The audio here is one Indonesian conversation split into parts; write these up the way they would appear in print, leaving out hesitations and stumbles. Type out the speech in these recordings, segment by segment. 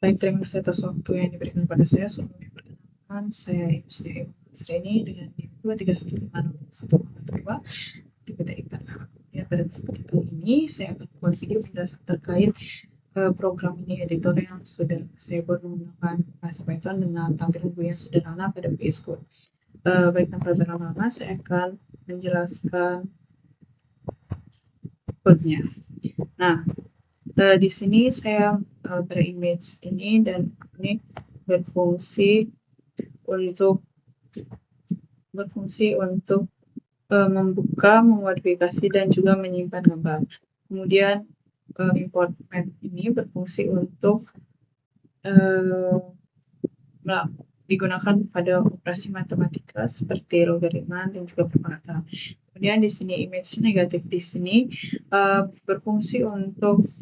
Baik, terima kasih atas waktu yang diberikan pada saya. Sebelumnya perkenalkan, saya Yusri Sreni dengan NIM 2315612 di PT IPAN. Ya, pada kesempatan kali ini saya akan membuat video penjelasan terkait program ini editor yang sudah saya buat menggunakan bahasa Python dengan tampilan GUI yang sederhana pada VS Code. Baik, tanpa berlama-lama, saya akan menjelaskan code-nya. Nah, di sini saya berimage ini dan ini berfungsi untuk membuka, memodifikasi dan juga menyimpan gambar. Kemudian import map ini berfungsi untuk digunakan pada operasi matematika seperti logaritma dan juga perpangkatan. Kemudian di sini image negatif di sini berfungsi untuk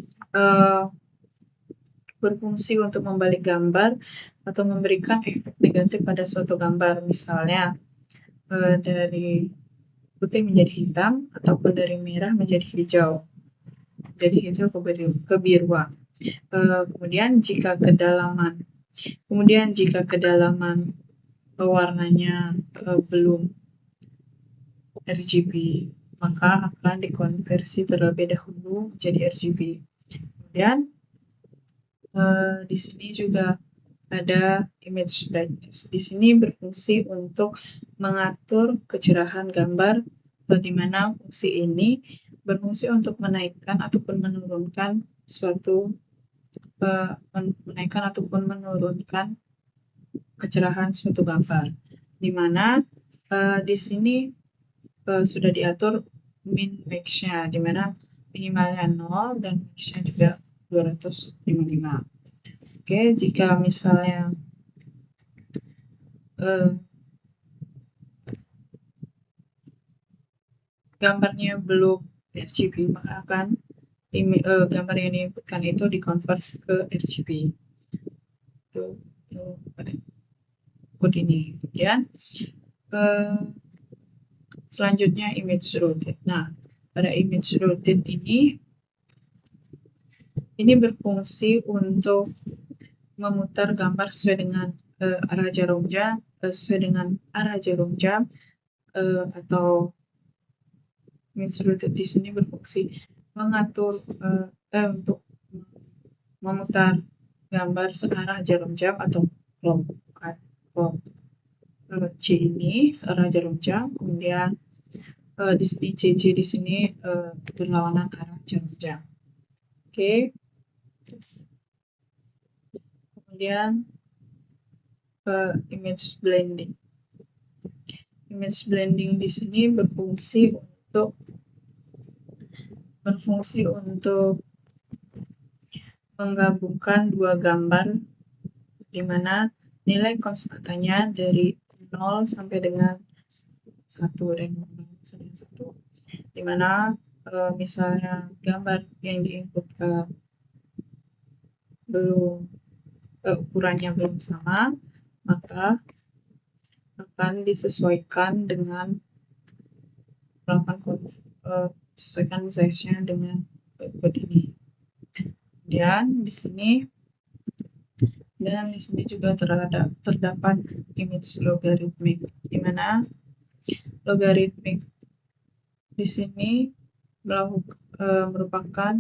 membalik gambar atau memberikan efek negatif pada suatu gambar. Misalnya dari putih menjadi hitam ataupun dari merah menjadi hijau. Jadi hijau kebiruan. Kemudian jika kedalaman warnanya belum RGB, maka akan dikonversi terlebih dahulu menjadi RGB. Kemudian di sini juga ada image brightness. Di sini berfungsi untuk mengatur kecerahan gambar, di mana fungsi ini berfungsi untuk menaikkan ataupun menurunkan kecerahan suatu gambar, di mana di sini sudah diatur min max-nya, di mana minimalnya 0 dan max-nya juga 255. Oke, jika misalnya gambarnya belum RGB, maka akan gambar yang diinputkan itu dikonvert ke RGB. Itu pada kode ini. Kemudian selanjutnya image rotate. Nah, pada image rotate ini berfungsi untuk memutar gambar sesuai dengan arah jarum jam, atau image rotate di sini berfungsi mengatur untuk memutar gambar searah jarum jam atau clock C ini searah jarum jam. Kemudian di sini CC di sini berlawanan arah jarum jam. Oke. Kemudian image blending. Image blending di sini berfungsi untuk menggabungkan dua gambar, di mana nilai konstantanya dari 0 sampai dengan 1 dan 1, di mana misalnya gambar yang diinputkan ukurannya belum sama, maka akan disesuaikan dengan disesuaikan size-nya dengan kode ini. Kemudian di sini juga terdapat image logarithmic, di mana logarithmic di sini merupakan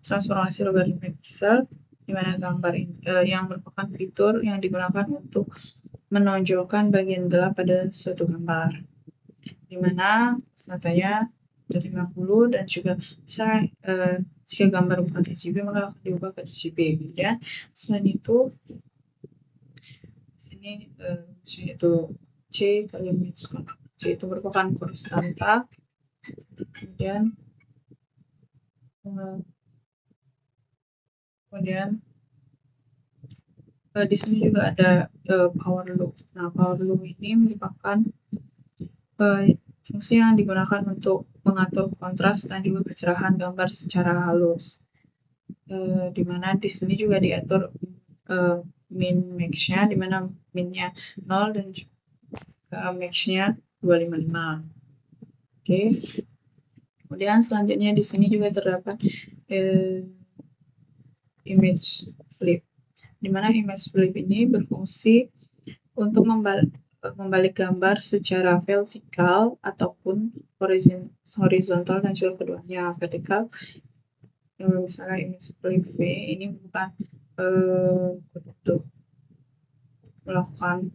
transformasi logaritma pixel, di mana gambar yang merupakan fitur yang digunakan untuk menonjolkan bagian gelap pada suatu gambar, di mana konstantanya 50 dan juga bisa jika gambar bukan RGB maka akan diubah ke RGB. Kemudian selain itu di sini yaitu C kali image C itu merupakan konstanta. Kemudian di sini juga ada power loop. Nah, power loop ini merupakan fungsi yang digunakan untuk mengatur kontras dan juga kecerahan gambar secara halus. Di mana di sini juga diatur min max-nya, di mana min-nya 0 dan juga max-nya 255. Oke. Kemudian selanjutnya di sini juga terdapat image flip. dimana image flip ini berfungsi untuk membalik gambar secara vertikal ataupun horizontal dan juga keduanya. Vertikal, misalnya image flip V ini bukan untuk melakukan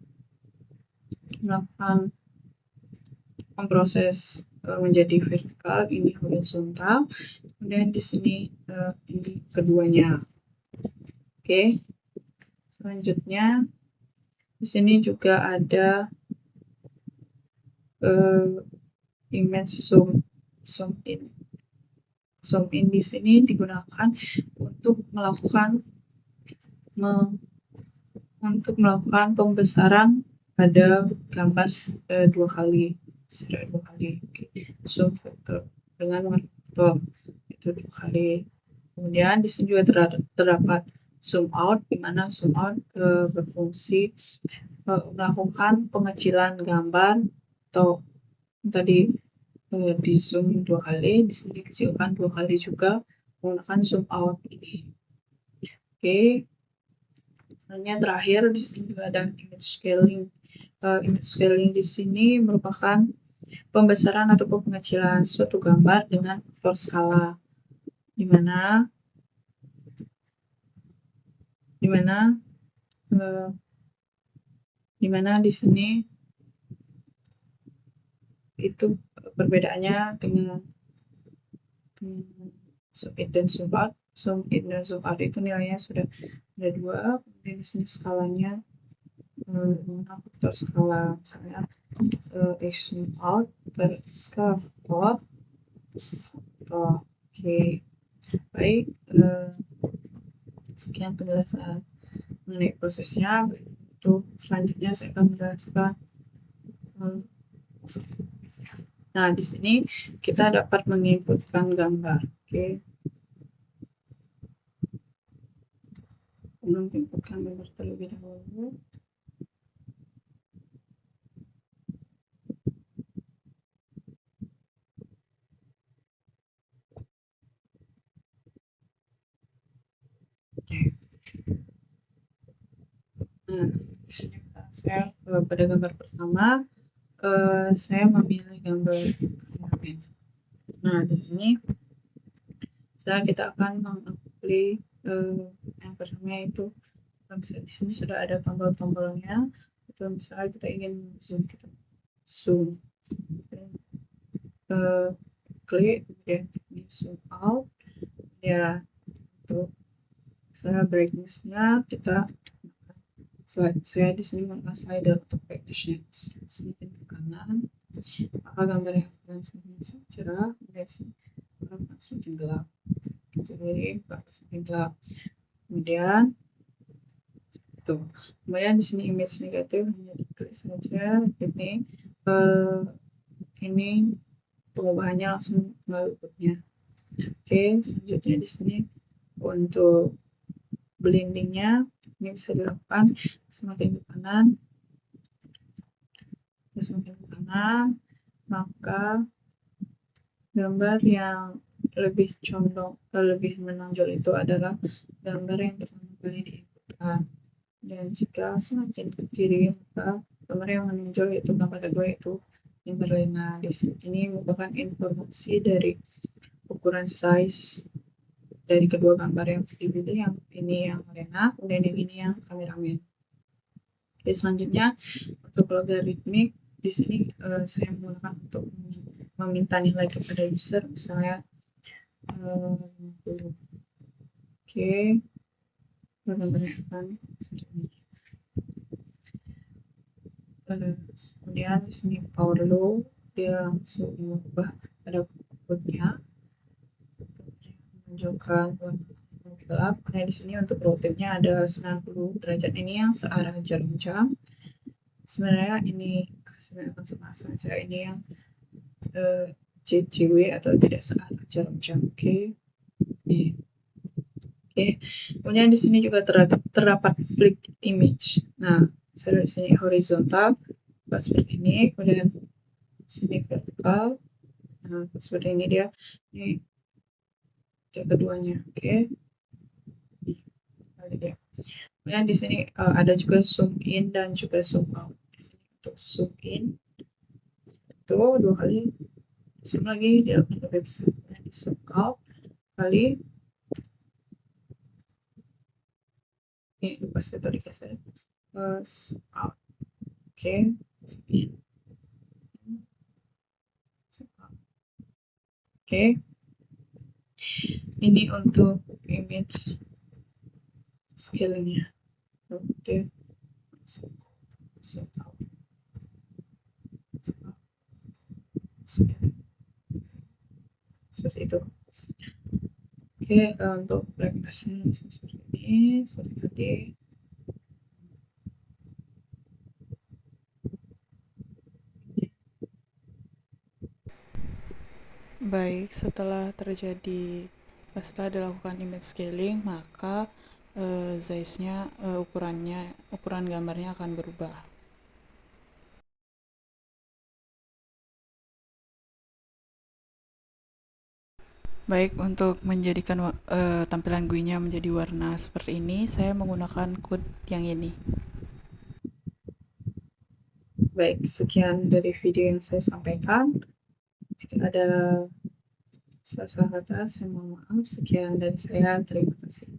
memproses menjadi vertikal, ini horizontal, kemudian di sini ini keduanya. Oke. Selanjutnya di sini juga ada image zoom in. Zoom in di sini digunakan untuk melakukan pembesaran pada gambar dua kali. Zoom factor dengan faktor itu 2 kali. Kemudian di sini juga terdapat zoom out, di mana zoom out berfungsi melakukan pengecilan gambar atau tadi di zoom 2 kali, di sini dikecilkan 2 kali juga menggunakan zoom out ini. Oke. Selanjutnya terakhir di sini juga ada image scaling. Image scaling di sini merupakan pembesaran ataupun pengecilan suatu gambar dengan faktor skala, di mana di sini itu perbedaannya dengan zoom in dan zoom out. Zoom in dan zoom out itu nilainya sudah ada 2, kemudian di sini skalanya menggunakan faktor skala, misalnya zoom out per skala faktor. Oke, baik, sekian penjelasan mengenai prosesnya. Untuk selanjutnya saya akan menjelaskan. Nah, di sini kita dapat menginputkan gambar. Oke. Menginputkan gambar terlebih dahulu. Oke. Nah, di sini saya pada gambar pertama saya memilih gambar kameramen. Nah, di sini kita akan mengapply yang pertama itu di sini sudah ada tombol-tombolnya. Itu misalnya kita ingin zoom, kita zoom, klik, kemudian zoom out. Ya, untuk misalnya brightness-nya kita saya di sini menggunakan slider untuk brightness-nya semakin ke kanan, maka gambar yang akan semakin cerah, kemudian akan semakin gelap. Jadi semakin gelap. Kemudian di sini image negatif, hanya diklik saja ini pengubahannya langsung melalui outputnya. Oke, selanjutnya di sini untuk blendingnya ini bisa dilakukan semakin ke kanan, maka gambar yang lebih condong, lebih menonjol itu adalah gambar yang pertama kali diinputkan. Dan jika semakin ke kiri, maka gambar yang menonjol itu gambar kedua, yaitu yang berlena. Di sini ini merupakan informasi dari ukuran size dari kedua gambar yang dipilih, yang ini yang lena, kemudian yang ini yang kameramen. Oke, selanjutnya untuk logaritmik di sini saya menggunakan untuk meminta nilai kepada user, misalnya 50. Oke, gambarnya akan seperti ini. Kemudian di sini power low, dia langsung mengubah pada outputnya, menunjukkan warna gelap. Nah, di sini untuk rotate-nya ada 90 derajat, ini yang searah jarum jam. Sebenarnya ini hasilnya akan sama saja, ini yang CCW atau tidak searah jarum jam. Oke. Kemudian di sini juga terdapat flick image. Nah, saya di sini horizontal, seperti ini, kemudian di sini vertikal. Nah, seperti ini dia. Ini keduanya. Oke. Kemudian di sini ada juga zoom in dan juga zoom out. Di sini untuk zoom in itu 2 kali, zoom lagi dia akan lebih besar. Dan di zoom out kali ini lupa saya tadi kasih zoom out. Oke, zoom in, zoom out. Oke, ini untuk image scalingnya. Oke, zoom out, zoom out, scaling. Seperti itu. Oke, untuk brightness-nya seperti ini, seperti tadi. Baik, setelah dilakukan image scaling, maka size-nya, ukuran gambarnya akan berubah. Baik, untuk menjadikan tampilan GUI-nya menjadi warna seperti ini, saya menggunakan code yang ini. Baik, sekian dari video yang saya sampaikan. Jika ada salah kata, saya mohon maaf. Sekian dari saya, terima kasih.